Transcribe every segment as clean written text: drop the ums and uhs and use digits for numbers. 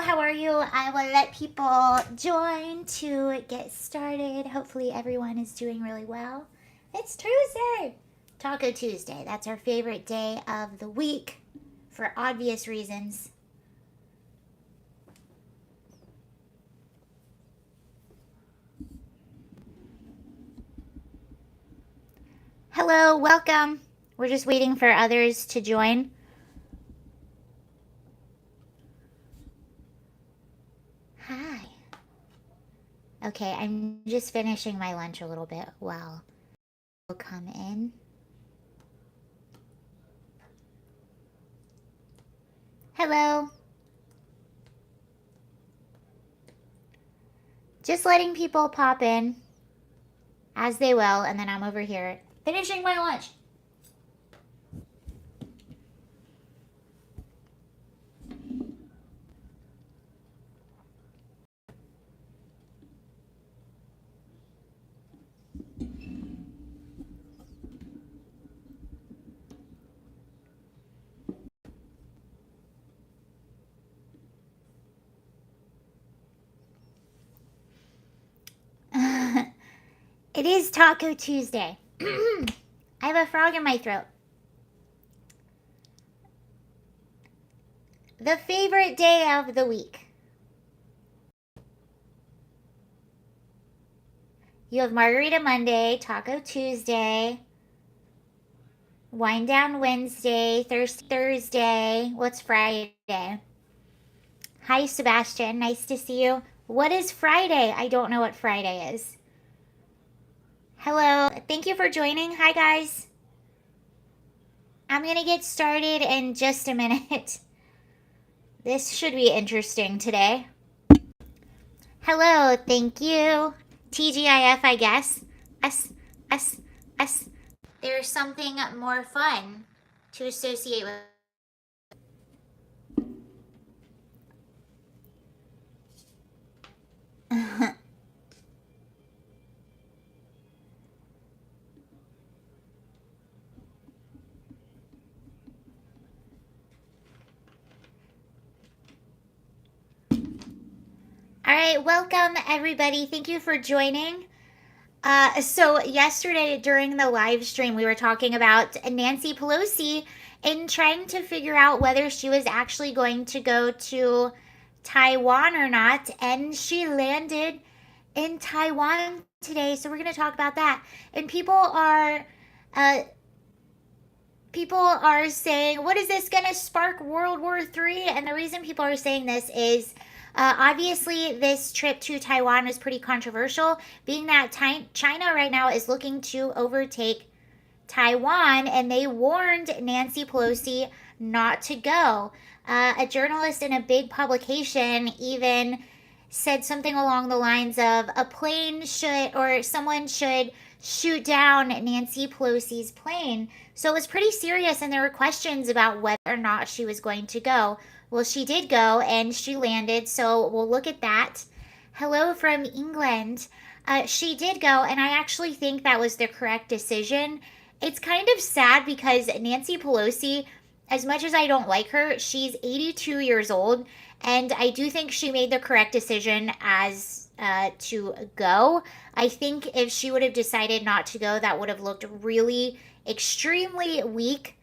how are you? I will let people join to get started. Hopefully everyone is doing really well. It's Tuesday! Taco Tuesday. That's our favorite day of the week for obvious reasons. Hello, welcome. We're just waiting for others to join. Hi. Okay, I'm just finishing my lunch a little bit while we'll come in. Hello. Just letting people pop in as they will, and then I'm over here finishing my lunch. It is Taco Tuesday. I have a frog in my throat. The favorite day of the week. You have Margarita Monday, Taco Tuesday, Wind Down Wednesday, Thursday. What's Friday? Hi, Sebastian. Nice to see you. What is Friday? I don't know what Friday is. Hello. Thank you for joining. Hi, guys. I'm going to get started in just a minute. This should be interesting today. Hello. Thank you. TGIF, I guess. Us. There's something more fun to associate with. All right, welcome everybody. Thank you for joining. So yesterday during the live stream, we were talking about Nancy Pelosi and trying to figure out whether she was actually going to go to Taiwan or not. And she landed in Taiwan today. So we're going to talk about that. And people are saying, what is this going to spark World War III? And the reason people are saying this is obviously this trip to Taiwan is pretty controversial, being that China right now is looking to overtake Taiwan, and they warned Nancy Pelosi not to go. A journalist in a big publication even said something along the lines of someone should shoot down Nancy Pelosi's plane. So it was pretty serious, and there were questions about whether or not she was going to go. Well, she did go, and she landed, so we'll look at that. Hello from England. She did go, and I actually think that was the correct decision. It's kind of sad because Nancy Pelosi, as much as I don't like her, she's 82 years old, and I do think she made the correct decision as to go. I think if she would have decided not to go, that would have looked really extremely weak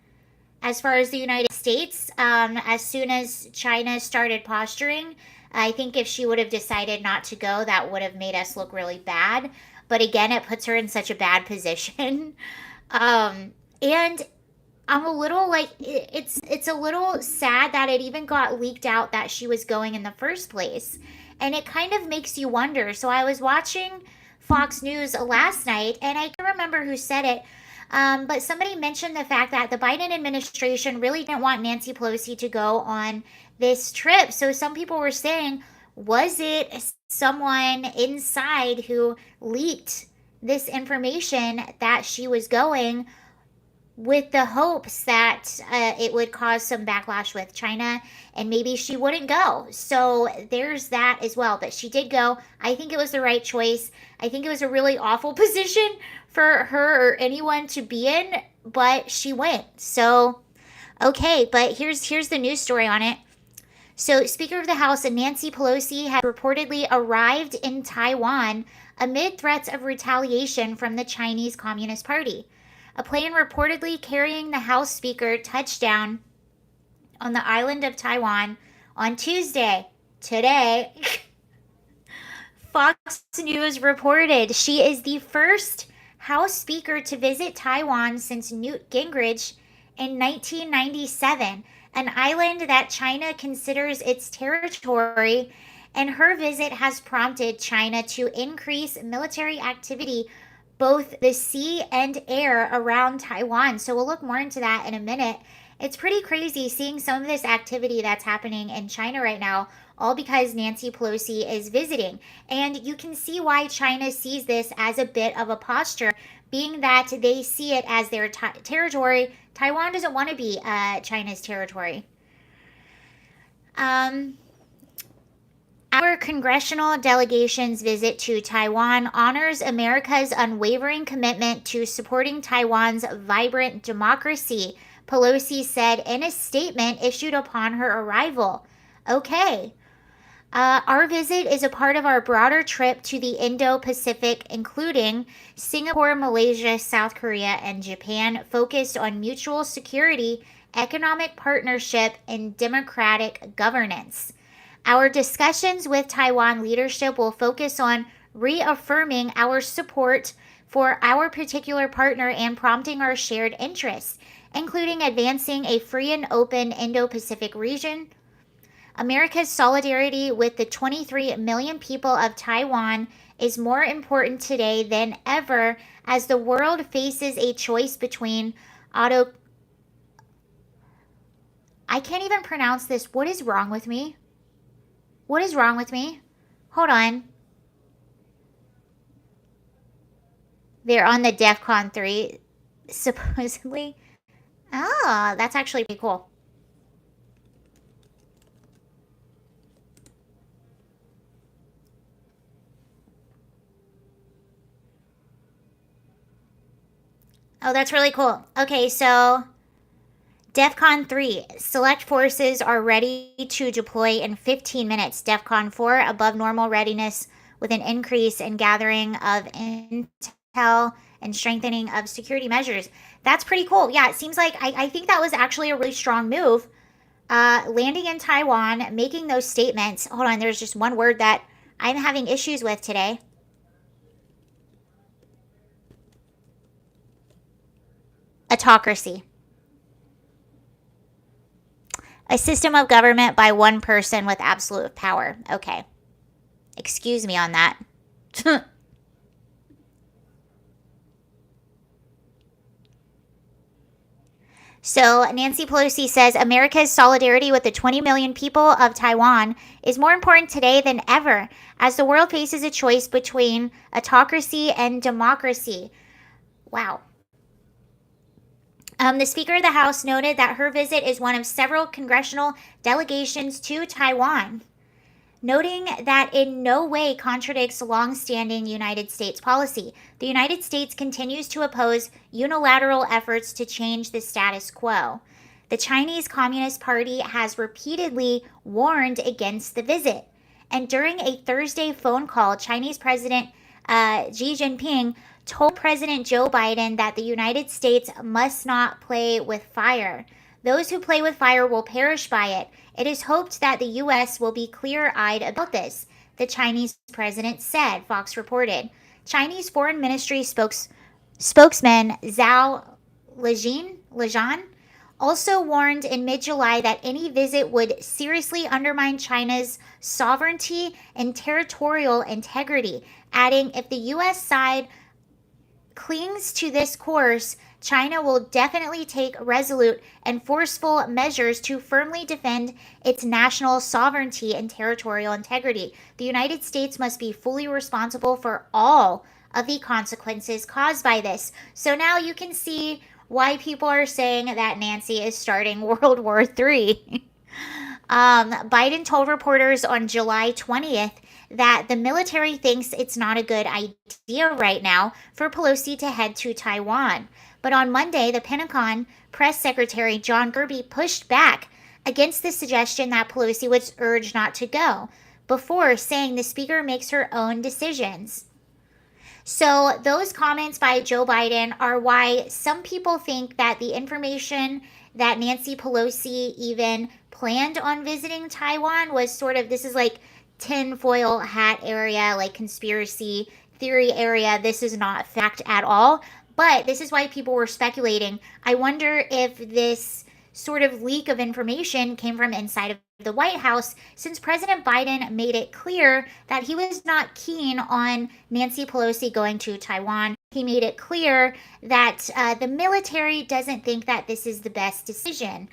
as far as the United States. As soon as China started posturing, I think if she would have decided not to go, that would have made us look really bad. But again, it puts her in such a bad position. And I'm a little like, it's a little sad that it even got leaked out that she was going in the first place. And it kind of makes you wonder. So I was watching Fox News last night, and I can't remember who said it, but somebody mentioned the fact that the Biden administration really didn't want Nancy Pelosi to go on this trip. So some people were saying, was it someone inside who leaked this information that she was going, with the hopes that it would cause some backlash with China and maybe she wouldn't go? So there's that as well. But she did go. I think it was the right choice. I think it was a really awful position for her or anyone to be in, but she went. So, okay, but here's the news story on it. So, Speaker of the House Nancy Pelosi has reportedly arrived in Taiwan amid threats of retaliation from the Chinese Communist Party. A plane reportedly carrying the House Speaker touched down on the island of Taiwan on Tuesday. Today, Fox News reported she is the first House Speaker to visit Taiwan since Newt Gingrich in 1997, an island that China considers its territory, and her visit has prompted China to increase military activity both the sea and air around Taiwan. So we'll look more into that in a minute. It's pretty crazy seeing some of this activity that's happening in China right now, all because Nancy Pelosi is visiting. And you can see why China sees this as a bit of a posture, being that they see it as their territory. Taiwan doesn't want to be China's territory. Our congressional delegation's visit to Taiwan honors America's unwavering commitment to supporting Taiwan's vibrant democracy, Pelosi said in a statement issued upon her arrival. Okay. Our visit is a part of our broader trip to the Indo-Pacific, including Singapore, Malaysia, South Korea, and Japan, focused on mutual security, economic partnership, and democratic governance. Our discussions with Taiwan leadership will focus on reaffirming our support for our particular partner and prompting our shared interests, including advancing a free and open Indo-Pacific region. America's solidarity with the 23 million people of Taiwan is more important today than ever as the world faces a choice between I can't even pronounce this. What is wrong with me? What is wrong with me? Hold on. They're on the DEFCON 3, supposedly. Oh, that's actually pretty cool. Oh, that's really cool. Okay, so DEFCON 3. Select forces are ready to deploy in 15 minutes. DEFCON 4. Above normal readiness with an increase in gathering of intel and strengthening of security measures. That's pretty cool. Yeah, it seems like I think that was actually a really strong move. Landing in Taiwan, making those statements. Hold on, there's just one word that I'm having issues with today. Autocracy. A system of government by one person with absolute power. Okay. Excuse me on that. So Nancy Pelosi says America's solidarity with the 20 million people of Taiwan is more important today than ever as the world faces a choice between autocracy and democracy. Wow. The Speaker of the House noted that her visit is one of several congressional delegations to Taiwan, noting that in no way contradicts long-standing United States policy. The United States continues to oppose unilateral efforts to change the status quo. The Chinese Communist Party has repeatedly warned against the visit. And during a Thursday phone call, Chinese President Xi Jinping told President Joe Biden that the United States must not play with fire. Those who play with fire will perish by it. It is hoped that the U.S. will be clear-eyed about this, the Chinese president said, Fox reported. Chinese Foreign Ministry spokesman Zhao Lijian also warned in mid-July that any visit would seriously undermine China's sovereignty and territorial integrity, adding if the U.S. side clings to this course, China will definitely take resolute and forceful measures to firmly defend its national sovereignty and territorial integrity. The United States must be fully responsible for all of the consequences caused by this. So now you can see why people are saying that Nancy is starting World War III. Biden told reporters on July 20th that the military thinks it's not a good idea right now for Pelosi to head to Taiwan. But on Monday, the Pentagon press secretary John Kirby pushed back, against the suggestion that Pelosi was urged not to go, before saying the speaker makes her own decisions. So, those comments by Joe Biden are why some people think that the information that Nancy Pelosi even planned on visiting Taiwan was sort of, this is like tinfoil hat area, like conspiracy theory area. This is not fact at all. But this is why people were speculating. I wonder if this sort of leak of information came from inside of the White House, since President Biden made it clear that he was not keen on Nancy Pelosi going to Taiwan. He made it clear that the military doesn't think that this is the best decision.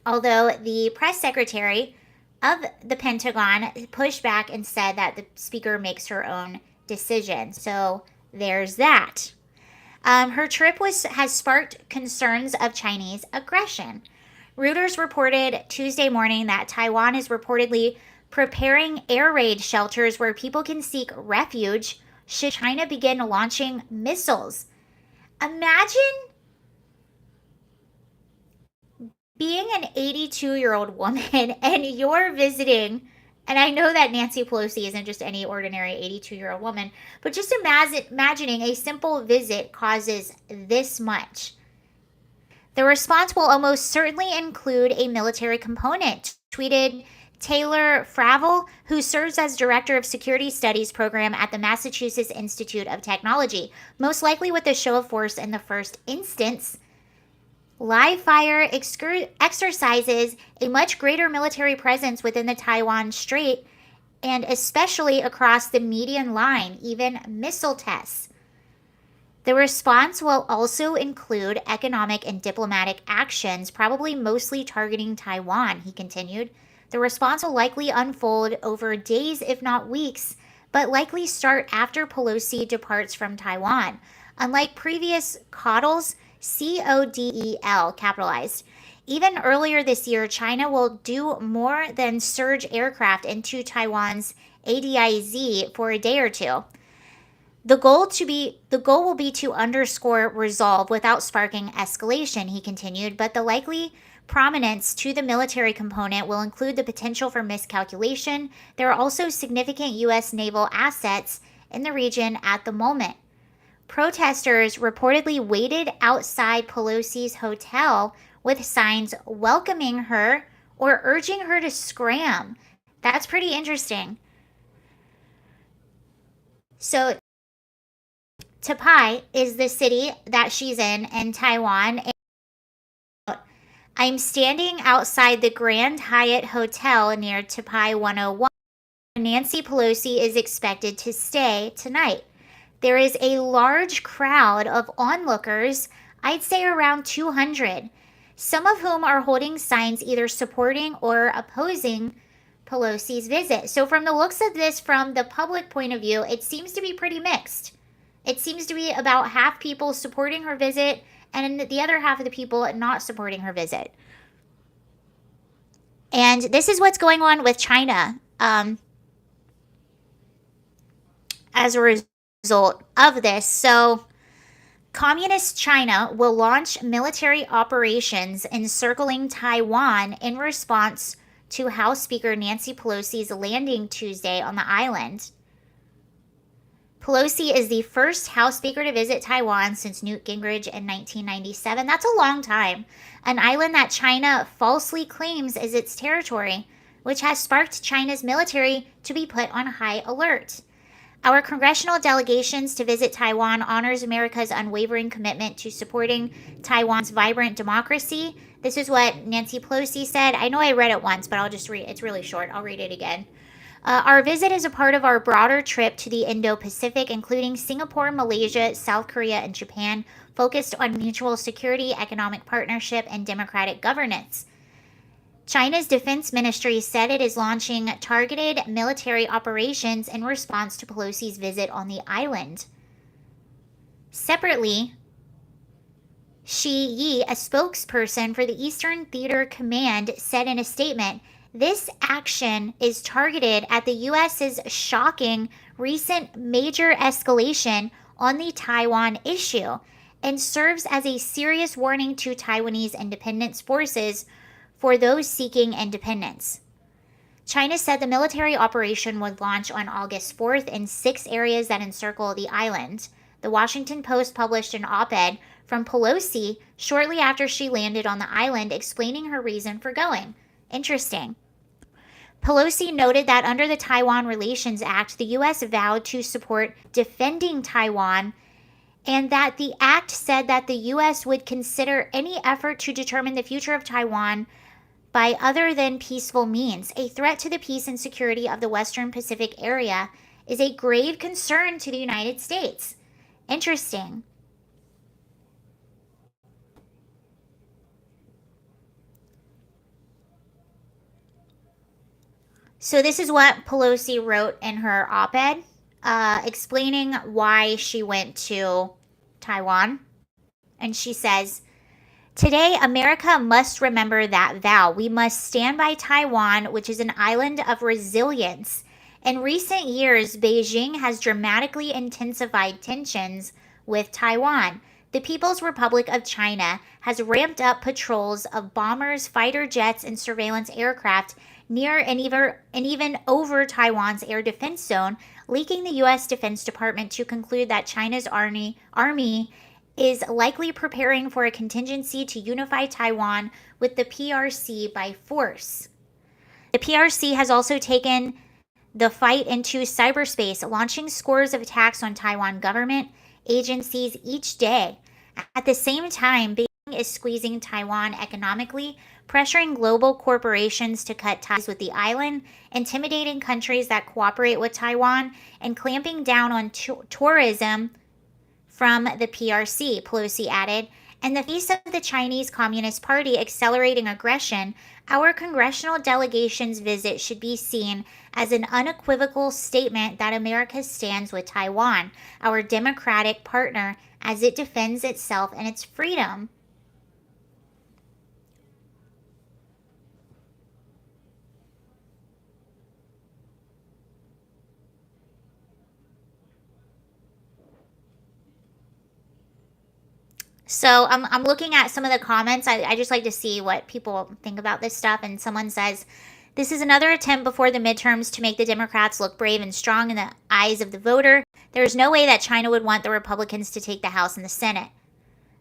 Although the press secretary of the Pentagon pushed back and said that the speaker makes her own decision. So there's that. Her trip has sparked concerns of Chinese aggression. Reuters reported Tuesday morning that Taiwan is reportedly preparing air raid shelters where people can seek refuge should China begin launching missiles. Imagine being an 82-year-old woman and you're visiting, and I know that Nancy Pelosi isn't just any ordinary 82-year-old woman, but just imagining a simple visit causes this much. The response will almost certainly include a military component, tweeted Taylor Fravel, who serves as Director of Security Studies Program at the Massachusetts Institute of Technology. Most likely with a show of force in the first instance, live fire exercises a much greater military presence within the Taiwan Strait and especially across the median line, even missile tests. The response will also include economic and diplomatic actions, probably mostly targeting Taiwan, he continued. The response will likely unfold over days, if not weeks, but likely start after Pelosi departs from Taiwan. Unlike previous CODEL, CODEL, capitalized. Even earlier this year, China will do more than surge aircraft into Taiwan's ADIZ for a day or two. The goal will be to underscore resolve without sparking escalation, he continued, but the likely prominence to the military component will include the potential for miscalculation. There are also significant U.S. naval assets in the region at the moment. Protesters reportedly waited outside Pelosi's hotel with signs welcoming her or urging her to scram. That's pretty interesting. So Taipei is the city that she's in Taiwan. I'm standing outside the Grand Hyatt Hotel near Taipei 101. Nancy Pelosi is expected to stay tonight. There is a large crowd of onlookers, I'd say around 200, some of whom are holding signs either supporting or opposing Pelosi's visit. So from the looks of this, from the public point of view, it seems to be pretty mixed. It seems to be about half people supporting her visit and the other half of the people not supporting her visit. And this is what's going on with China as a result of this. So Communist China will launch military operations encircling Taiwan in response to House Speaker Nancy Pelosi's landing Tuesday on the island. Pelosi is the first House Speaker to visit Taiwan since Newt Gingrich in 1997. That's a long time. An island that China falsely claims is its territory, which has sparked China's military to be put on high alert. Our congressional delegations to visit Taiwan honors America's unwavering commitment to supporting Taiwan's vibrant democracy. This is what Nancy Pelosi said. I know I read it once, but I'll just read it. It's really short. I'll read it again. Our visit is a part of our broader trip to the Indo-Pacific, including Singapore, Malaysia, South Korea, and Japan, focused on mutual security, economic partnership, and democratic governance. China's defense ministry said it is launching targeted military operations in response to Pelosi's visit on the island. Separately, Shi Yi, a spokesperson for the Eastern Theater Command, said in a statement, "This action is targeted at the U.S.'s shocking recent major escalation on the Taiwan issue and serves as a serious warning to Taiwanese independence forces for those seeking independence. China said the military operation would launch on August 4th in 6 areas that encircle the island. The Washington Post published an op-ed from Pelosi shortly after she landed on the island explaining her reason for going. Interesting. Pelosi noted that under the Taiwan Relations Act, the U.S. vowed to support defending Taiwan, and that the act said that the U.S. would consider any effort to determine the future of Taiwan by other than peaceful means. A threat to the peace and security of the Western Pacific area is a grave concern to the United States. Interesting. So this is what Pelosi wrote in her op-ed, explaining why she went to Taiwan. And she says, "Today, America must remember that vow. We must stand by Taiwan, which is an island of resilience. In recent years, Beijing has dramatically intensified tensions with Taiwan. The People's Republic of China has ramped up patrols of bombers, fighter jets, and surveillance aircraft near and even over Taiwan's air defense zone, leading the U.S. Defense Department to conclude that China's army is likely preparing for a contingency to unify Taiwan with the PRC by force. The PRC has also taken the fight into cyberspace, launching scores of attacks on Taiwan government agencies each day. At the same time, Beijing is squeezing Taiwan economically, pressuring global corporations to cut ties with the island, intimidating countries that cooperate with Taiwan, and clamping down on tourism from the PRC," Pelosi added. "In the face of the Chinese Communist Party accelerating aggression, our congressional delegation's visit should be seen as an unequivocal statement that America stands with Taiwan, our democratic partner, as it defends itself and its freedom." So I'm looking at some of the comments. I just like to see what people think about this stuff. And someone says, "This is another attempt before the midterms to make the Democrats look brave and strong in the eyes of the voter. There is no way that China would want the Republicans to take the House and the Senate.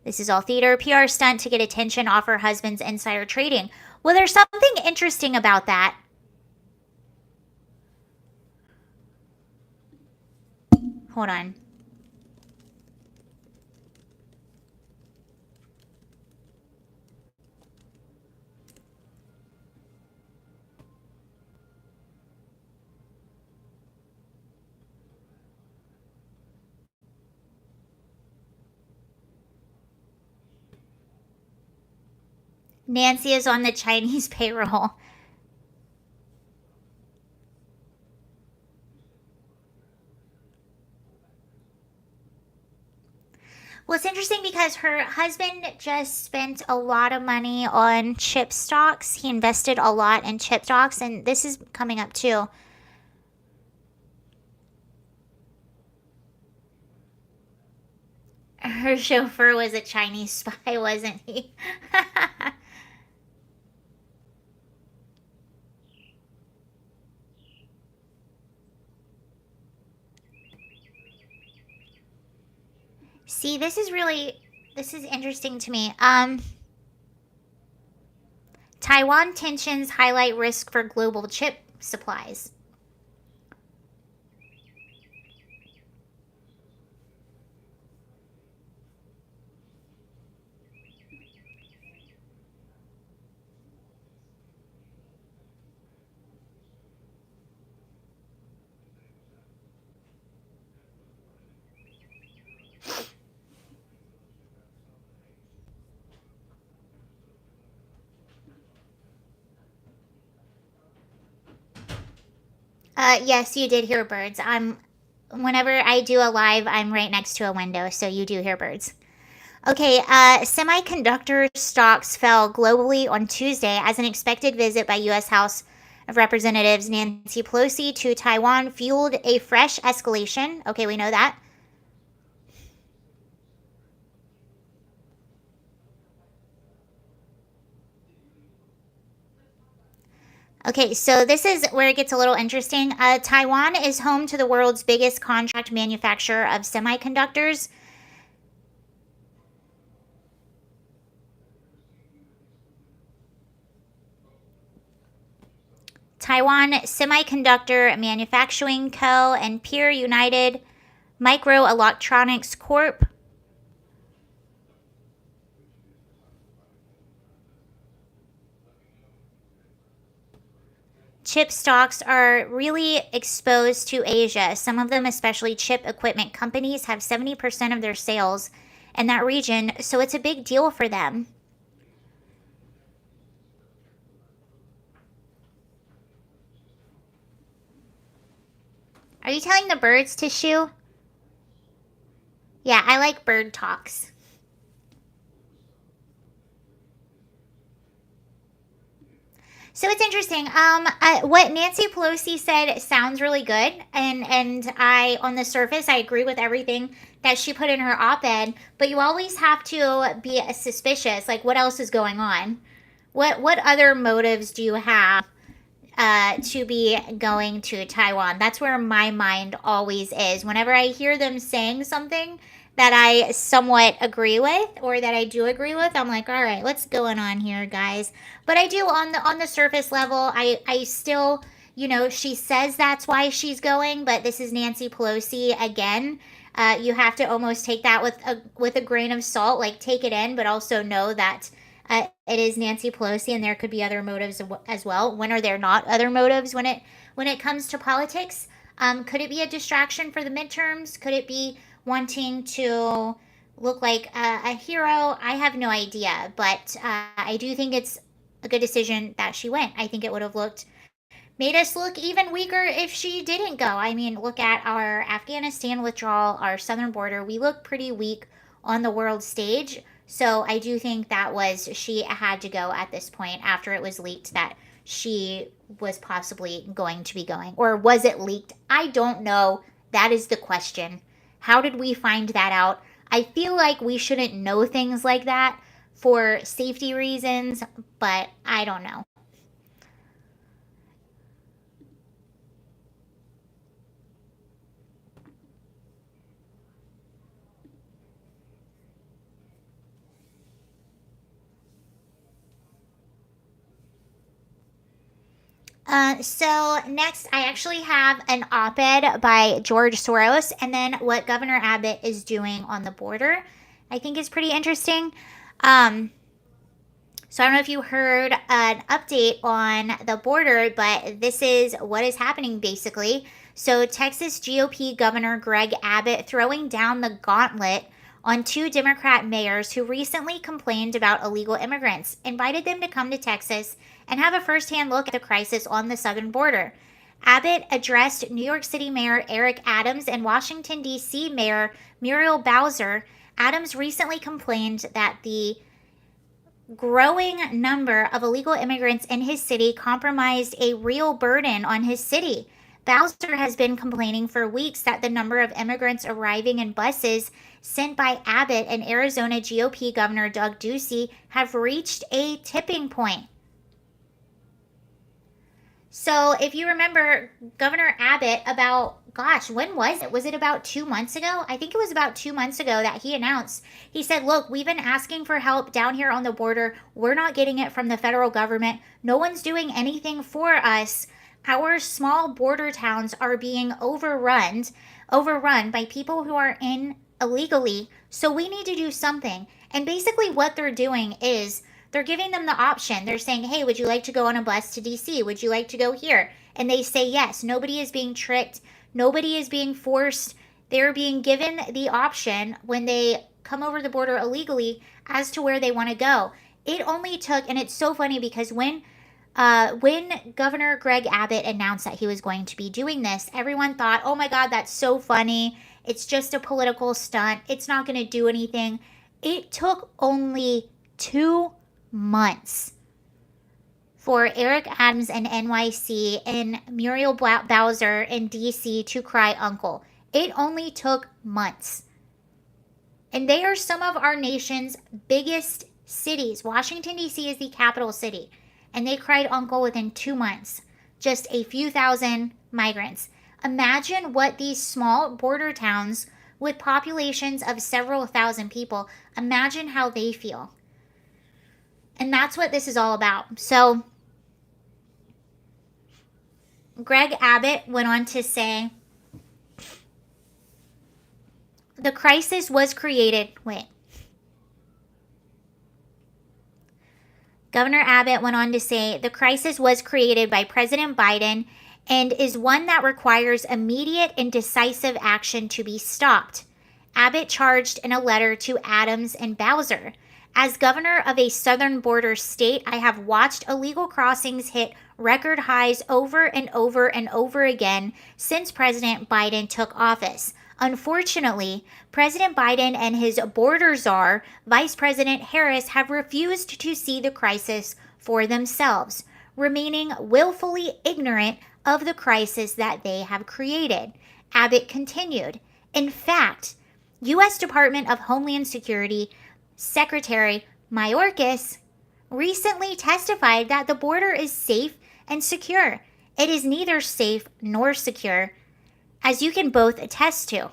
This is all theater, PR stunt to get attention off her husband's insider trading." Well, there's something interesting about that. Hold on. Nancy is on the Chinese payroll. Well, it's interesting because her husband just spent a lot of money on chip stocks. He invested a lot in chip stocks, and this is coming up too. Her chauffeur was a Chinese spy, wasn't he? See, this is interesting to me. Taiwan tensions highlight risk for global chip supplies. Yes, you did hear birds. Whenever I do a live, I'm right next to a window, so you do hear birds. Okay, semiconductor stocks fell globally on Tuesday as an expected visit by U.S. House of Representatives Nancy Pelosi to Taiwan fueled a fresh escalation. Okay, we know that. Okay, so this is where it gets a little interesting. Taiwan is home to the world's biggest contract manufacturer of semiconductors. Taiwan Semiconductor Manufacturing Co. and Peer United Microelectronics Corp. Chip stocks are really exposed to Asia. Some of them, especially chip equipment companies, have 70% of their sales in that region, so it's a big deal for them. Are you telling the birds to shoo? Yeah, I like bird talks. So it's interesting. What Nancy Pelosi said sounds really good, and I, on the surface, I agree with everything that she put in her op-ed. But you always have to be suspicious. Like, what else is going on? What other motives do you have to be going to Taiwan? That's where my mind always is. Whenever I hear them saying something that I somewhat agree with or that I do agree with, I'm like, all right, what's going on here, guys? But I do on the surface level, I still, she says that's why she's going, but this is Nancy Pelosi again. You have to almost take that with a grain of salt, like take it in, but also know that it is Nancy Pelosi, and there could be other motives as well. When are there not other motives when it comes to politics? Could it be a distraction for the midterms? Could it be wanting to look like a hero? I have no idea, but I do think it's a good decision that she went. I think it would have made us look even weaker if she didn't go. I mean, look at our Afghanistan withdrawal, our southern border. We look pretty weak on the world stage. So I do think that she had to go at this point after it was leaked that she was possibly going to be going. Or was it leaked? I don't know. That is the question. How did we find that out? I feel like we shouldn't know things like that for safety reasons, but I don't know. So next, I actually have an op-ed by George Soros, and then what Governor Abbott is doing on the border. I think is pretty interesting. Um, so I don't know if you heard an update on the border, but this is what is happening basically. So Texas GOP Governor Greg Abbott throwing down the gauntlet on two Democrat mayors who recently complained about illegal immigrants, invited them to come to Texas and have a firsthand look at the crisis on the southern border. Abbott addressed New York City Mayor Eric Adams and Washington, D.C. Mayor Muriel Bowser. Adams recently complained that the growing number of illegal immigrants in his city compromised a real burden on his city. Bowser has been complaining for weeks that the number of immigrants arriving in buses sent by Abbott and Arizona GOP Governor Doug Ducey have reached a tipping point. So, if you remember, Governor Abbott, when was it? Was it about 2 months ago? I think it was about 2 months ago that he announced. He said, look, we've been asking for help down here on the border. We're not getting it from the federal government. No one's doing anything for us. Our small border towns are being overrun by people who are in illegally. So we need to do something. And basically what they're doing is they're giving them the option. They're saying, hey, would you like to go on a bus to DC? Would you like to go here? And they say yes. Nobody is being tricked. Nobody is being forced. They're being given the option when they come over the border illegally as to where they want to go. It only took, and it's so funny because when Governor Greg Abbott announced that he was going to be doing this, everyone thought, oh my God, that's so funny. It's just a political stunt. It's not going to do anything. It took only 2 months for Eric Adams in NYC and Muriel Bowser in DC to cry uncle. It only took months. And they are some of our nation's biggest cities. Washington, D.C. is the capital city. and they cried uncle within 2 months. Just a few thousand migrants. Imagine what these small border towns with populations of several thousand people, imagine how they feel. And that's what this is all about. So Greg Abbott went on to say, the crisis was created. Governor Abbott went on to say, the crisis was created by President Biden and is one that requires immediate and decisive action to be stopped. Abbott charged in a letter to Adams and Bowser. As governor of a southern border state, I have watched illegal crossings hit record highs over and over and over again since President Biden took office. Unfortunately, President Biden and his border czar, Vice President Harris, have refused to see the crisis for themselves, remaining willfully ignorant of the crisis that they have created. Abbott continued. In fact, U.S. Department of Homeland Security Secretary Mayorkas recently testified that the border is safe and secure. It is neither safe nor secure, as you can both attest to.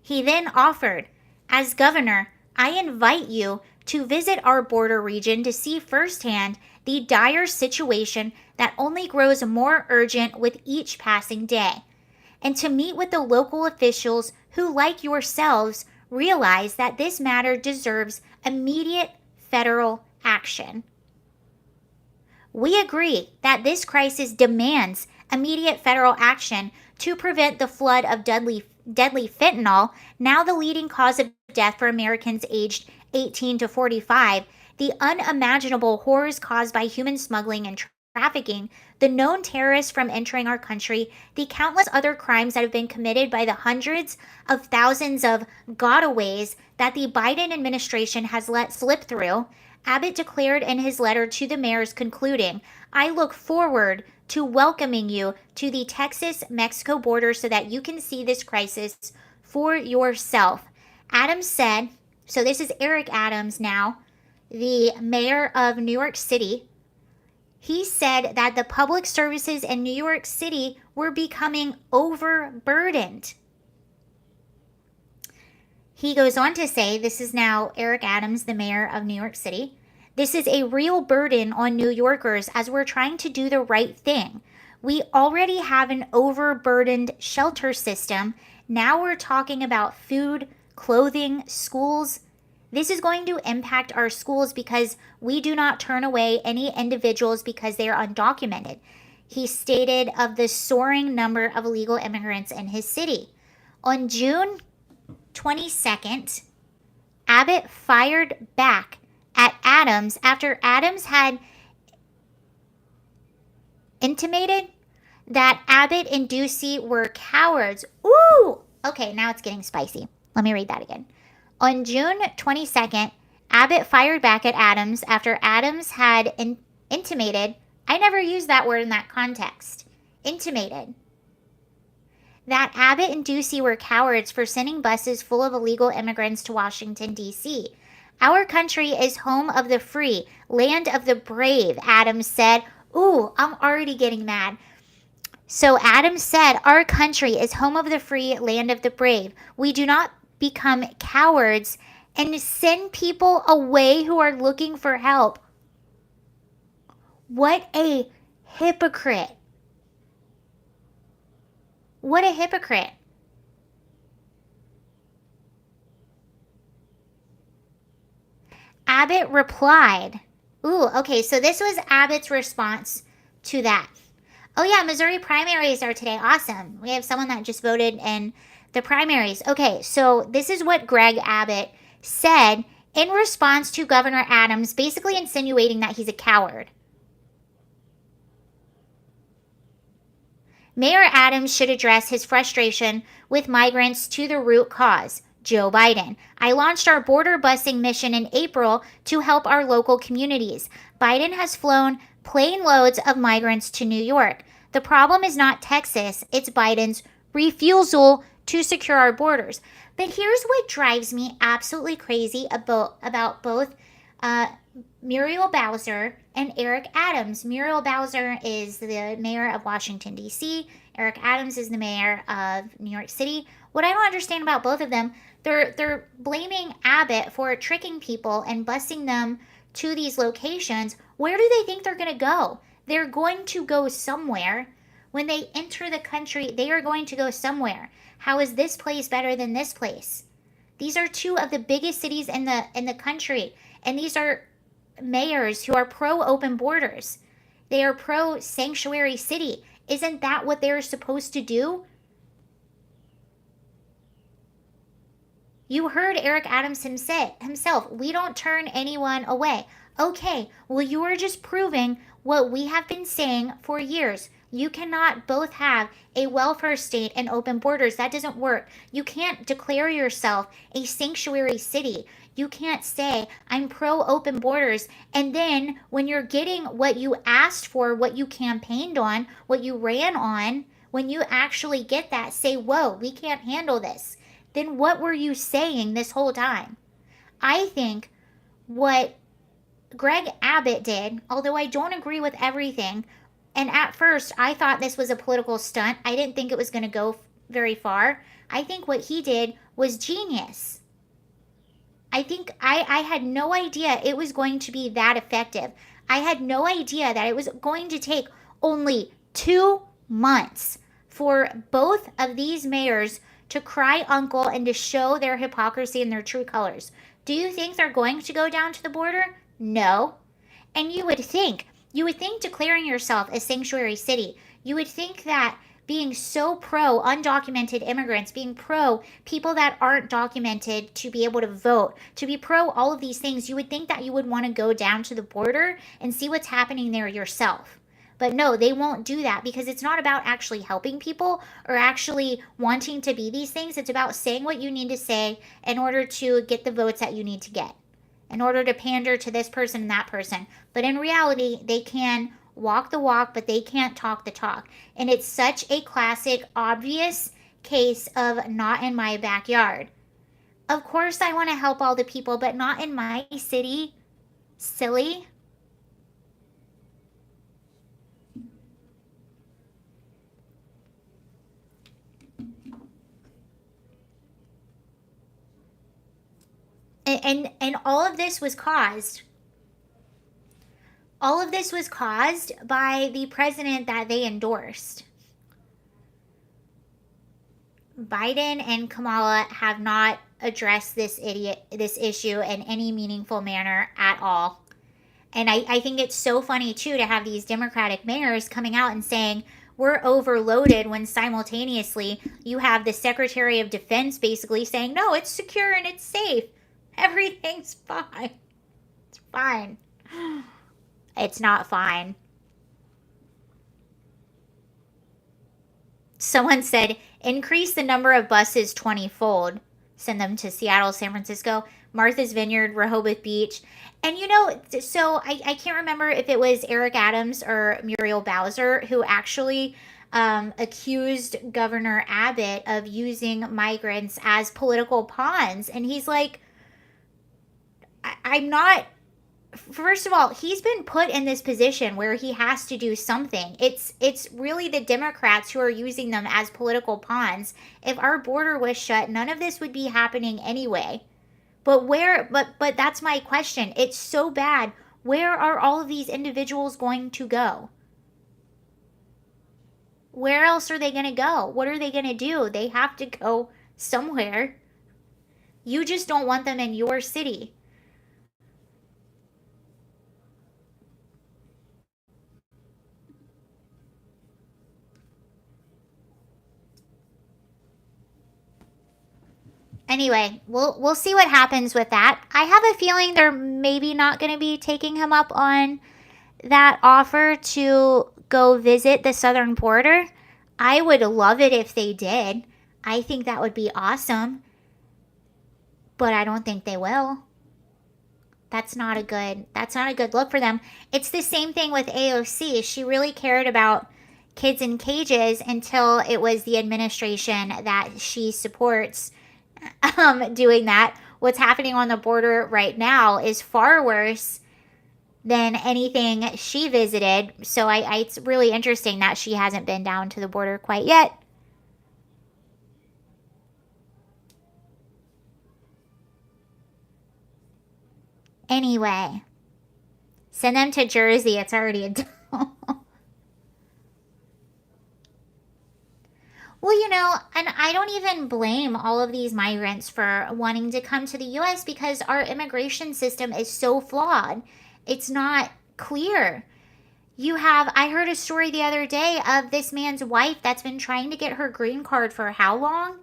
He then offered, as governor, I invite you to visit our border region to see firsthand the dire situation that only grows more urgent with each passing day, and to meet with the local officials who, like yourselves, realize that this matter deserves immediate federal action. We agree that this crisis demands immediate federal action to prevent the flood of deadly fentanyl, now the leading cause of death for Americans aged 18 to 45, the unimaginable horrors caused by human smuggling and trafficking, the known terrorists from entering our country, the countless other crimes that have been committed by the hundreds of thousands of gotaways that the Biden administration has let slip through. Abbott declared in his letter to the mayors, concluding, I look forward to welcoming you to the Texas-Mexico border so that you can see this crisis for yourself. Adams said, so this is Eric Adams now, the mayor of New York City. He said that the public services in New York City were becoming overburdened. He goes on to say, this is now Eric Adams, the mayor of New York City. This is a real burden on New Yorkers as we're trying to do the right thing. We already have an overburdened shelter system. Now we're talking about food, clothing, schools. This is going to impact our schools because we do not turn away any individuals because they are undocumented. He stated of the soaring number of illegal immigrants in his city. On June 22nd, Abbott fired back at Adams after Adams had intimated that Abbott and Ducey were cowards. Ooh! Okay, now it's getting spicy. Let me read that again. On June 22nd, Abbott fired back at Adams after Adams had intimated, I never used that word in that context, intimated, that Abbott and Ducey were cowards for sending buses full of illegal immigrants to Washington, D.C. Our country is home of the free, land of the brave, Adams said. Ooh, I'm already getting mad. So Adams said, our country is home of the free, land of the brave. We do not become cowards and send people away who are looking for help. What a hypocrite. What a hypocrite. Abbott replied. Ooh, okay, so this was Abbott's response to that. Oh yeah, Missouri primaries are today. Awesome. We have someone that just voted in the primaries. Okay, so this is what Greg Abbott said in response to Governor Adams, basically insinuating that he's a coward. Mayor Adams should address his frustration with migrants to the root cause, Joe Biden. I launched our border busing mission in April to help our local communities. Biden has flown plane loads of migrants to New York. The problem is not Texas, it's Biden's refusal to secure our borders. But here's what drives me absolutely crazy about both Muriel Bowser and Eric Adams. Muriel Bowser is the mayor of Washington, D.C. Eric Adams is the mayor of New York City. What I don't understand about both of them, they're blaming Abbott for tricking people and busing them to these locations. Where do they think they're going to go? They're going to go somewhere. When they enter the country, they are going to go somewhere. How is this place better than this place? These are two of the biggest cities in the country, and these are mayors who are pro open borders. They are pro sanctuary city. Isn't that what they're supposed to do? You heard Eric Adams himself. We don't turn anyone away. Okay, well, you are just proving what we have been saying for years. You cannot both have a welfare state and open borders. That doesn't work. You can't declare yourself a sanctuary city. You can't say, I'm pro open borders, and then when you're getting what you asked for, what you campaigned on, what you ran on, when you actually get that, say, whoa, we can't handle this. Then what were you saying this whole time? I think what Greg Abbott did, although I don't agree with everything, and at first I thought this was a political stunt, I didn't think it was going to go very far. I think what he did was genius. I think I had no idea it was going to be that effective. I had no idea that it was going to take only 2 months for both of these mayors to cry uncle and to show their hypocrisy and their true colors. Do you think they're going to go down to the border? No. And you would think declaring yourself a sanctuary city, you would think that being so pro undocumented immigrants, being pro people that aren't documented to be able to vote, to be pro all of these things, you would think that you would want to go down to the border and see what's happening there yourself. But no, they won't do that because it's not about actually helping people or actually wanting to be these things. It's about saying what you need to say in order to get the votes that you need to get, in order to pander to this person and that person. But in reality, they can walk the walk, but they can't talk the talk. And it's such a classic, obvious case of not in my backyard. Of course, I want to help all the people, but not in my city. Silly. And all of this was caused by the president that they endorsed. Biden and Kamala have not addressed this issue in any meaningful manner at all. And I think it's so funny too to have these Democratic mayors coming out and saying we're overloaded when simultaneously you have the Secretary of Defense basically saying, no, it's secure and it's safe. Everything's fine. It's fine. It's not fine. Someone said, increase the number of buses 20-fold. Send them to Seattle, San Francisco, Martha's Vineyard, Rehoboth Beach. And so I can't remember if it was Eric Adams or Muriel Bowser who actually accused Governor Abbott of using migrants as political pawns. And he's like, I'm not. First of all, he's been put in this position where he has to do something. It's really the Democrats who are using them as political pawns. If our border was shut, none of this would be happening anyway. But that's my question. It's so bad. Where are all of these individuals going to go? Where else are they going to go? What are they going to do? They have to go somewhere. You just don't want them in your city. Anyway, we'll see what happens with that. I have a feeling they're maybe not going to be taking him up on that offer to go visit the southern border. I would love it if they did. I think that would be awesome. But I don't think they will. That's not a good look for them. It's the same thing with AOC. She really cared about kids in cages until it was the administration that she supports doing that. What's happening on the border right now is far worse than anything she visited. So it's really interesting that she hasn't been down to the border quite yet. Anyway, send them to Jersey. It's already a Well, and I don't even blame all of these migrants for wanting to come to the US because our immigration system is so flawed. It's not clear. I heard a story the other day of this man's wife that's been trying to get her green card for how long?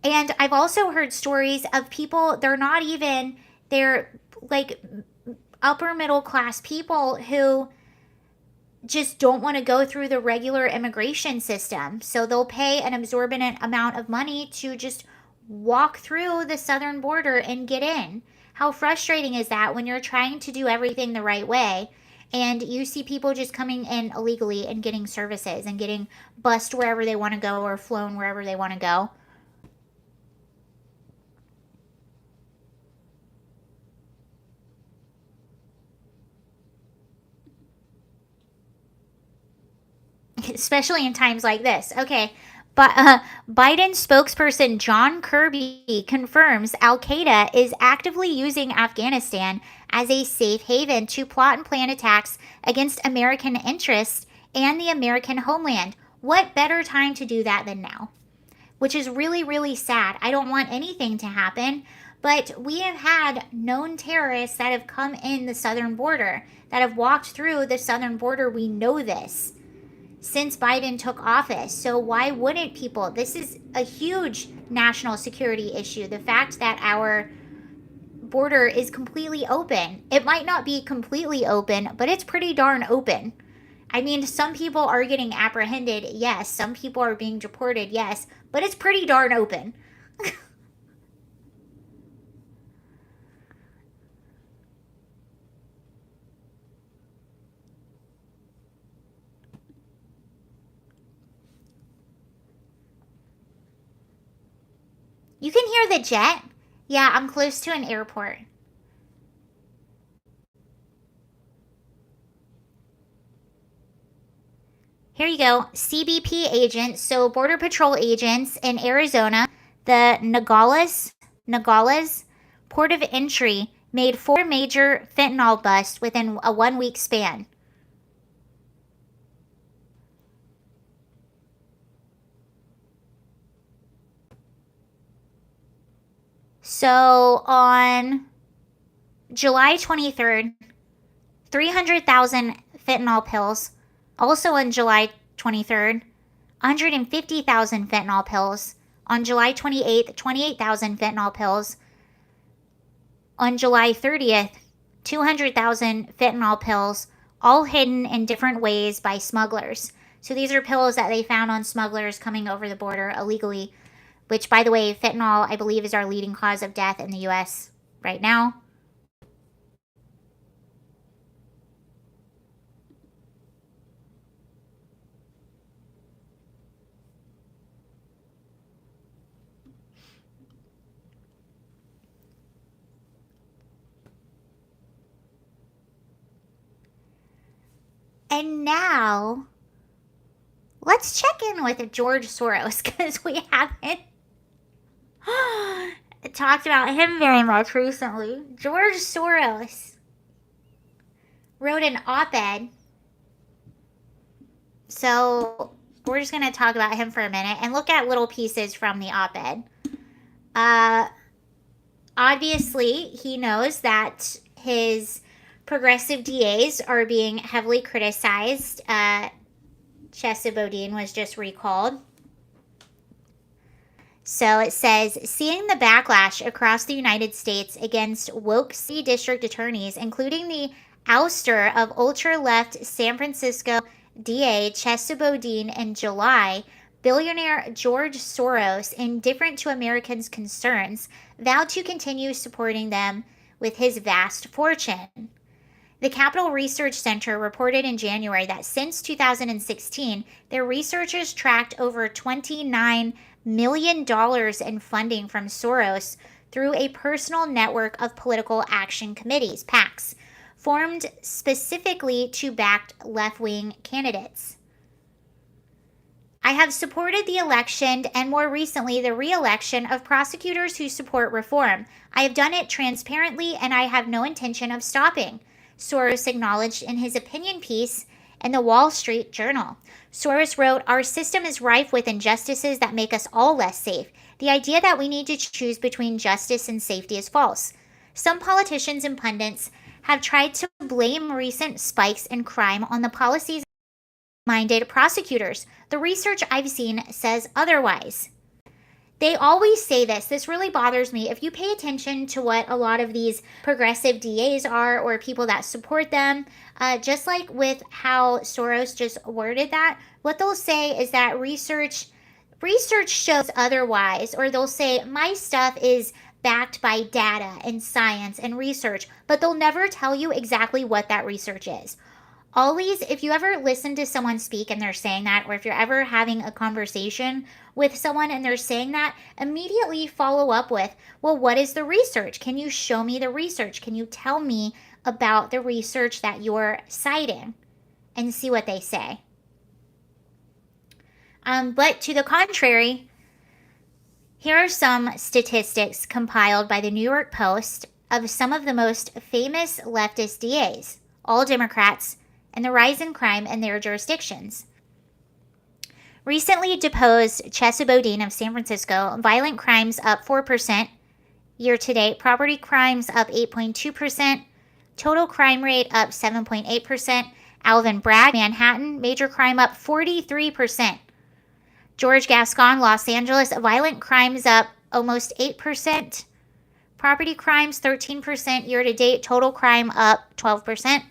And I've also heard stories of people, they're like upper middle class people who just don't want to go through the regular immigration system. So they'll pay an exorbitant amount of money to just walk through the southern border and get in. How frustrating is that when you're trying to do everything the right way and you see people just coming in illegally and getting services and getting bused wherever they want to go or flown wherever they want to go? Especially in times like this. Okay. But Biden spokesperson John Kirby confirms Al Qaeda is actively using Afghanistan as a safe haven to plot and plan attacks against American interests and the American homeland. What better time to do that than now? Which is really, really sad. I don't want anything to happen, but we have had known terrorists that have come in the southern border, that have walked through the southern border. We know this since Biden took office. So why wouldn't people? This is a huge national security issue. The fact that our border is completely open. It might not be completely open, but it's pretty darn open. I mean, some people are getting apprehended, yes. Some people are being deported, yes. But it's pretty darn open. You can hear the jet? Yeah, I'm close to an airport. Here you go. CBP agents, so Border Patrol agents in Arizona, the Nogales port of entry made 4 major fentanyl busts within a 1-week span. So on July 23rd, 300,000 fentanyl pills. Also on July 23rd, 150,000 fentanyl pills. On July 28th, 28,000 fentanyl pills. On July 30th, 200,000 fentanyl pills, all hidden in different ways by smugglers. So these are pills that they found on smugglers coming over the border illegally, which, by the way, fentanyl, I believe, is our leading cause of death in the U.S. right now. And now, let's check in with George Soros because we haven't talked about him very much recently. George Soros wrote an op-ed. So we're just going to talk about him for a minute and look at little pieces from the op-ed. Obviously, he knows that his progressive DAs are being heavily criticized. Chesa Boudin was just recalled. So it says, seeing the backlash across the United States against woke city district attorneys, including the ouster of ultra-left San Francisco DA Chesa Boudin in July, billionaire George Soros, indifferent to Americans' concerns, vowed to continue supporting them with his vast fortune. The Capital Research Center reported in January that since 2016, their researchers tracked over $29 million in funding from Soros through a personal network of political action committees, PACs, formed specifically to back left-wing candidates. I have supported the election and more recently the re-election of prosecutors who support reform. I have done it transparently and I have no intention of stopping, Soros acknowledged in his opinion piece in the Wall Street Journal. Soros wrote, "Our system is rife with injustices that make us all less safe. The idea that we need to choose between justice and safety is false. Some politicians and pundits have tried to blame recent spikes in crime on the policies of minded prosecutors. The research I've seen says otherwise." They always say this. This really bothers me. If you pay attention to what a lot of these progressive DAs are or people that support them, just like with how Soros just worded that, what they'll say is that research shows otherwise, or they'll say my stuff is backed by data and science and research, but they'll never tell you exactly what that research is. Always, if you ever listen to someone speak and they're saying that, or if you're ever having a conversation with someone and they're saying that, immediately follow up with, well, what is the research? Can you show me the research? Can you tell me about the research that you're citing? And see what they say. But to the contrary, here are some statistics compiled by the New York Post of some of the most famous leftist DAs, all Democrats, and the rise in crime in their jurisdictions. Recently deposed Chesa Boudin of San Francisco, violent crimes up 4% year-to-date, property crimes up 8.2%, total crime rate up 7.8%, Alvin Bragg, Manhattan, major crime up 43%. George Gascon, Los Angeles, violent crimes up almost 8%, property crimes 13% year-to-date, total crime up 12%.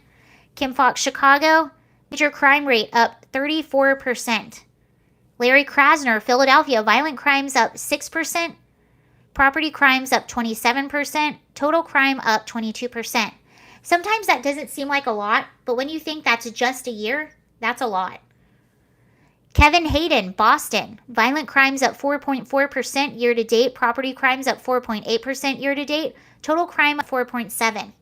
Kim Fox, Chicago, major crime rate up 34%. Larry Krasner, Philadelphia, violent crimes up 6%, property crimes up 27%, total crime up 22%. Sometimes that doesn't seem like a lot, but when you think that's just a year, that's a lot. Kevin Hayden, Boston, violent crimes up 4.4% year-to-date, property crimes up 4.8% year-to-date, total crime up 4.7%.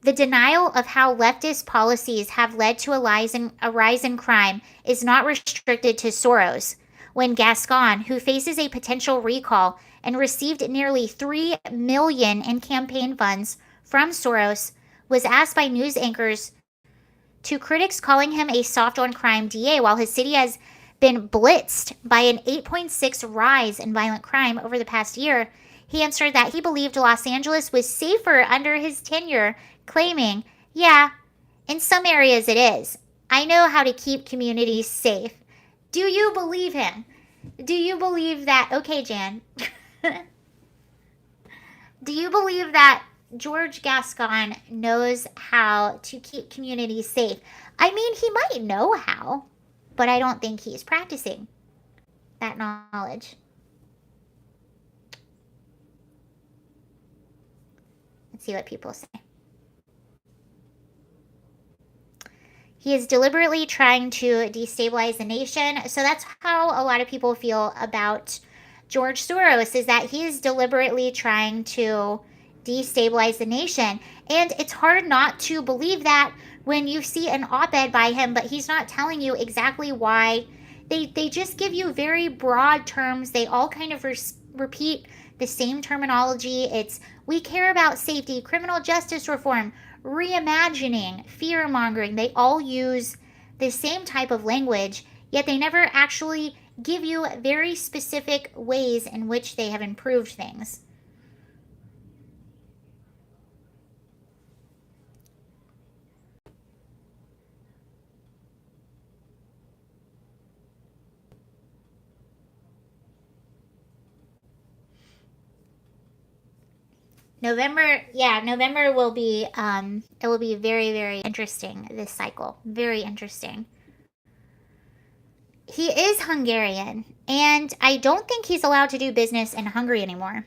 The denial of how leftist policies have led to a rise in crime is not restricted to Soros. When Gascon, who faces a potential recall and received nearly $3 million in campaign funds from Soros, was asked by news anchors, to critics calling him a soft-on-crime DA while his city has been blitzed by an 8.6% rise in violent crime over the past year, he answered that he believed Los Angeles was safer under his tenure, claiming, "Yeah, in some areas it is. I know how to keep communities safe." Do you believe him? Do you believe that? Okay, Jan. Do you believe that George Gascon knows how to keep communities safe? I mean, he might know how, but I don't think he's practicing that knowledge. Let's see what people say. He is deliberately trying to destabilize the nation. So that's how a lot of people feel about George Soros, is that he is deliberately trying to destabilize the nation. And it's hard not to believe that when you see an op-ed by him, but he's not telling you exactly why. They just give you very broad terms. They all kind of repeat the same terminology. It's, we care about safety, criminal justice reform, reimagining, fear-mongering. They all use the same type of language, yet they never actually give you very specific ways in which they have improved things. November will be it will be very, very interesting this cycle. Very interesting. He is Hungarian, and I don't think he's allowed to do business in Hungary anymore.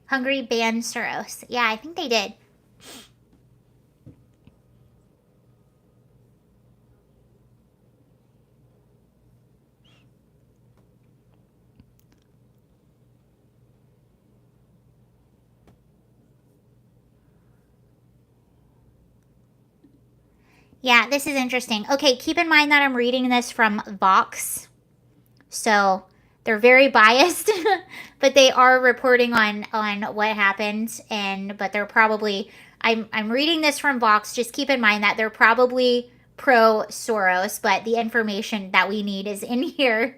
Hungary banned Soros. Yeah, I think they did. Yeah, this is interesting. Okay, keep in mind that I'm reading this from Vox. So they're very biased, but they are reporting on what happened, and but they're probably I'm reading this from Vox. Just keep in mind that they're probably pro Soros, but the information that we need is in here.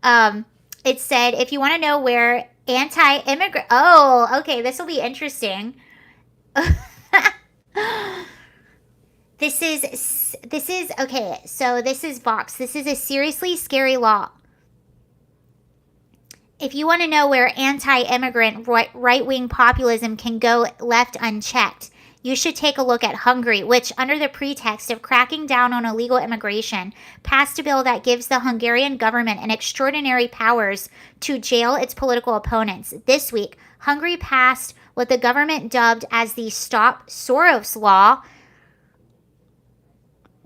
Um, it said if you want to know where anti-immigrant. Oh, okay, this will be interesting. This is okay. So this is Vox. This is a seriously scary law. If you want to know where anti-immigrant right-wing populism can go left unchecked, you should take a look at Hungary, which, under the pretext of cracking down on illegal immigration, passed a bill that gives the Hungarian government an extraordinary powers to jail its political opponents. This week, Hungary passed what the government dubbed as the Stop Soros Law,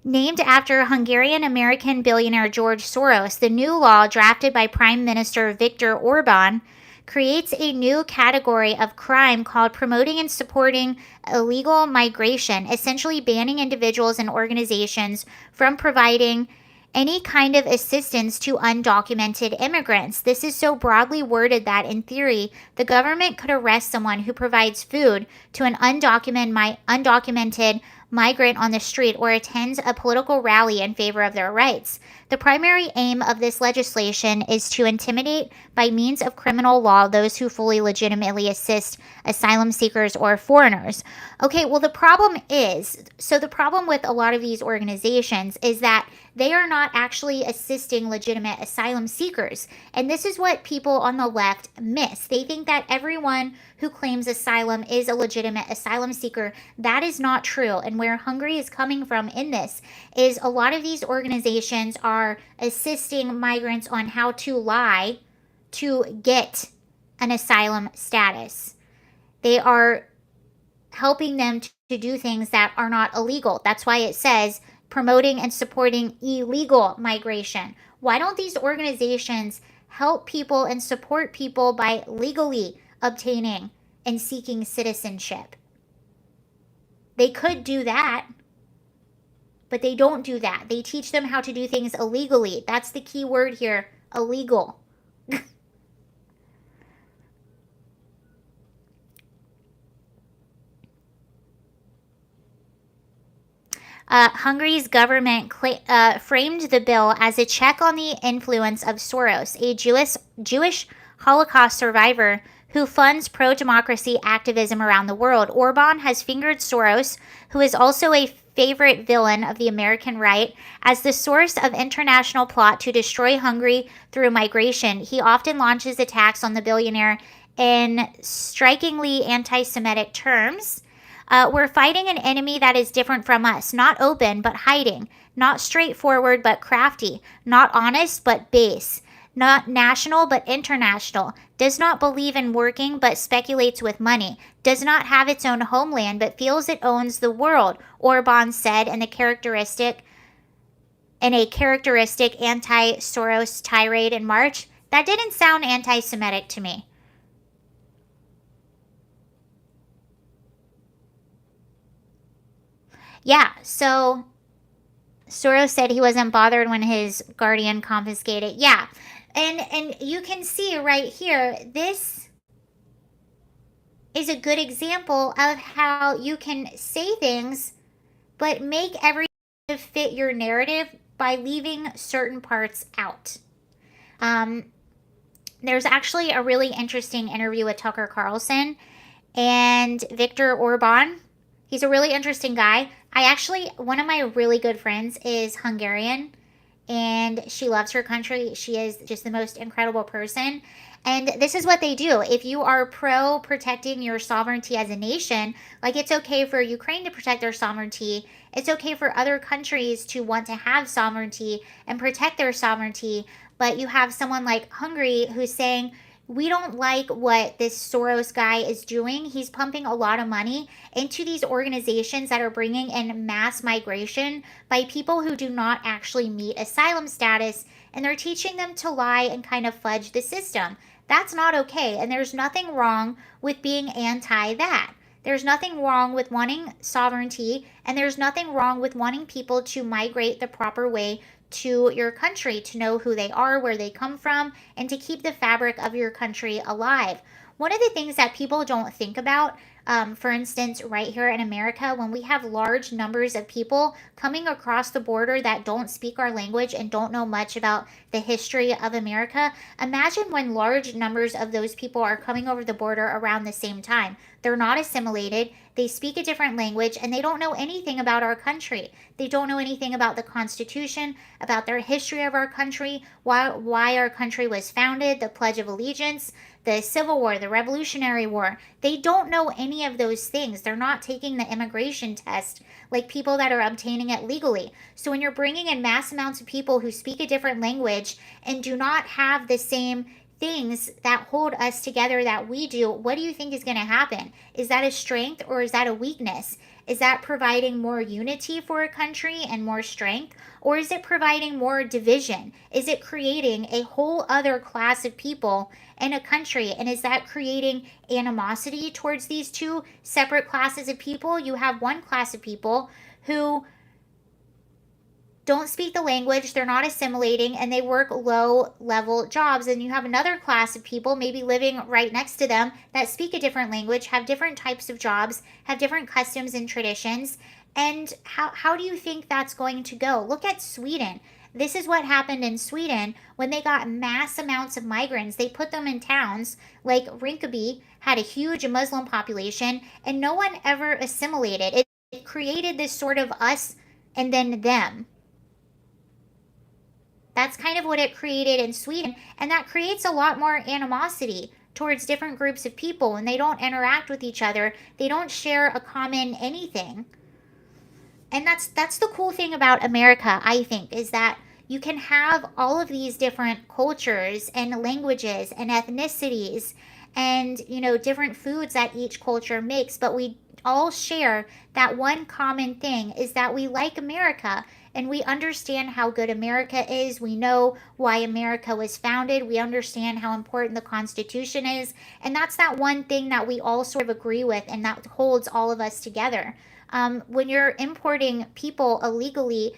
named after Hungarian-American billionaire George Soros. The new law, drafted by Prime Minister Viktor Orban, creates a new category of crime called promoting and supporting illegal migration, essentially banning individuals and organizations from providing any kind of assistance to undocumented immigrants. This is so broadly worded that, in theory, the government could arrest someone who provides food to an undocumented migrant on the street or attends a political rally in favor of their rights. The primary aim of this legislation is to intimidate by means of criminal law those who fully legitimately assist asylum seekers or foreigners. Okay, well, the problem with a lot of these organizations is that they are not actually assisting legitimate asylum seekers. And this is what people on the left miss. They think that everyone who claims asylum is a legitimate asylum seeker. That is not true. And where Hungary is coming from in this is a lot of these organizations are assisting migrants on how to lie to get an asylum status. They are helping them to do things that are not illegal. That's why it says promoting and supporting illegal migration. Why don't these organizations help people and support people by legally obtaining and seeking citizenship? They could do that, but they don't do that. They teach them how to do things illegally. That's the key word here, illegal. Hungary's government framed the bill as a check on the influence of Soros, a Jewish Holocaust survivor who funds pro-democracy activism around the world. Orban has fingered Soros, who is also a favorite villain of the American right, as the source of international plot to destroy Hungary through migration. He often launches attacks on the billionaire in strikingly anti-Semitic terms. We're fighting an enemy that is different from us, not open but hiding, not straightforward but crafty, not honest but base, not national but international, does not believe in working but speculates with money, does not have its own homeland but feels it owns the world, Orban said in a characteristic anti-Soros tirade in March. That didn't sound anti-Semitic to me. Yeah, so Soros said he wasn't bothered when his guardian confiscated. Yeah. And you can see right here, this is a good example of how you can say things but make everything fit your narrative by leaving certain parts out. There's actually a really interesting interview with Tucker Carlson and Viktor Orban. He's a really interesting guy. One of my really good friends is Hungarian, and she loves her country. She is just the most incredible person. And this is what they do. If you are pro protecting your sovereignty as a nation, like it's okay for Ukraine to protect their sovereignty, it's okay for other countries to want to have sovereignty and protect their sovereignty. But you have someone like Hungary who's saying, we don't like what this Soros guy is doing. He's pumping a lot of money into these organizations that are bringing in mass migration by people who do not actually meet asylum status, and they're teaching them to lie and kind of fudge the system. That's not okay, and there's nothing wrong with being anti that. There's nothing wrong with wanting sovereignty, and there's nothing wrong with wanting people to migrate the proper way to your country, to know who they are, where they come from, and to keep the fabric of your country alive. One of the things that people don't think about, for instance, right here in America, when we have large numbers of people coming across the border that don't speak our language and don't know much about the history of America, imagine when large numbers of those people are coming over the border around the same time. They're not assimilated, they speak a different language, and they don't know anything about our country. They don't know anything about the Constitution, about their history of our country, why our country was founded, the Pledge of Allegiance, the Civil War, the Revolutionary War. They don't know any of those things. They're not taking the immigration test like people that are obtaining it legally. So when you're bringing in mass amounts of people who speak a different language and do not have the same things that hold us together that we do, what do you think is going to happen? Is that a strength or is that a weakness? Is that providing more unity for a country and more strength? Or is it providing more division? Is it creating a whole other class of people in a country? And is that creating animosity towards these two separate classes of people? You have one class of people who don't speak the language, they're not assimilating, and they work low level jobs. And you have another class of people maybe living right next to them that speak a different language, have different types of jobs, have different customs and traditions. And how do you think that's going to go? Look at Sweden. This is what happened in Sweden when they got mass amounts of migrants. They put them in towns like Rinkeby, had a huge Muslim population, and no one ever assimilated. It created this sort of us and then them. That's kind of what it created in Sweden, and that creates a lot more animosity towards different groups of people when they don't interact with each other. They don't share a common anything. And that's the cool thing about America, I think, is that you can have all of these different cultures and languages and ethnicities and, different foods that each culture makes, but we all share that one common thing is that we like America and we understand how good America is. We know why America was founded. We understand how important the Constitution is. And that's that one thing that we all sort of agree with and that holds all of us together. When you're importing people illegally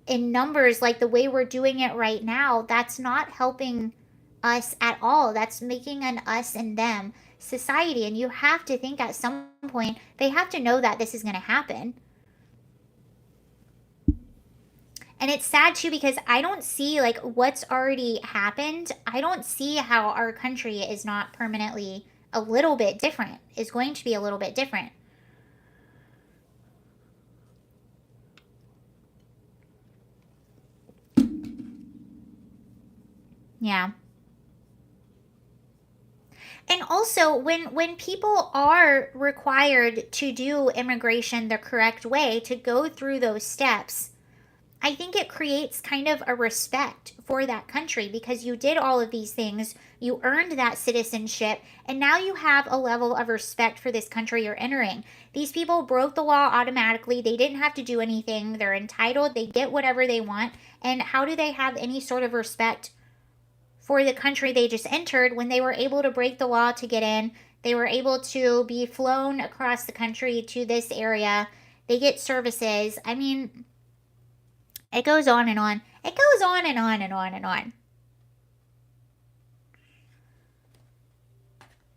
in numbers like the way we're doing it right now, that's not helping us at all. That's making an us and them society. And you have to think at some point, they have to know that this is going to happen. And it's sad too because I don't see like what's already happened. I don't see how our country is not permanently a little bit different, is going to be a little bit different. Yeah. And also when people are required to do immigration the correct way, to go through those steps, I think it creates kind of a respect for that country because you did all of these things, you earned that citizenship, and now you have a level of respect for this country you're entering. These people broke the law automatically. They didn't have to do anything. They're entitled. They get whatever they want. And how do they have any sort of respect for the country they just entered when they were able to break the law to get in? They were able to be flown across the country to this area. They get services. I mean, it goes on and on. It goes on and on and on and on.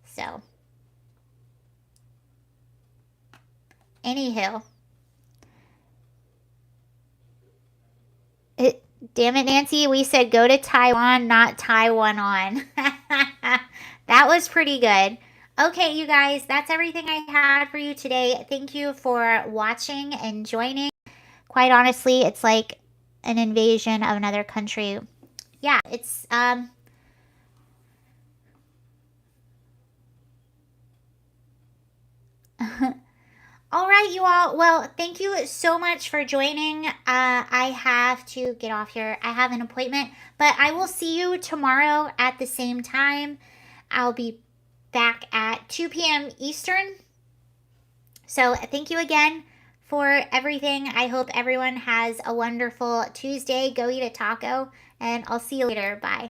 So, anywho. Damn it, Nancy. We said go to Taiwan, not Taiwan on. That was pretty good. Okay, you guys, that's everything I had for you today. Thank you for watching and joining. Quite honestly, it's like an invasion of another country. Yeah, it's all right, you all. Well, thank you so much for joining. I have to get off here. I have an appointment, but I will see you tomorrow at the same time. I'll be back at 2 p.m. Eastern. So thank you again for everything. I hope everyone has a wonderful Tuesday. Go eat a taco, and I'll see you later. Bye.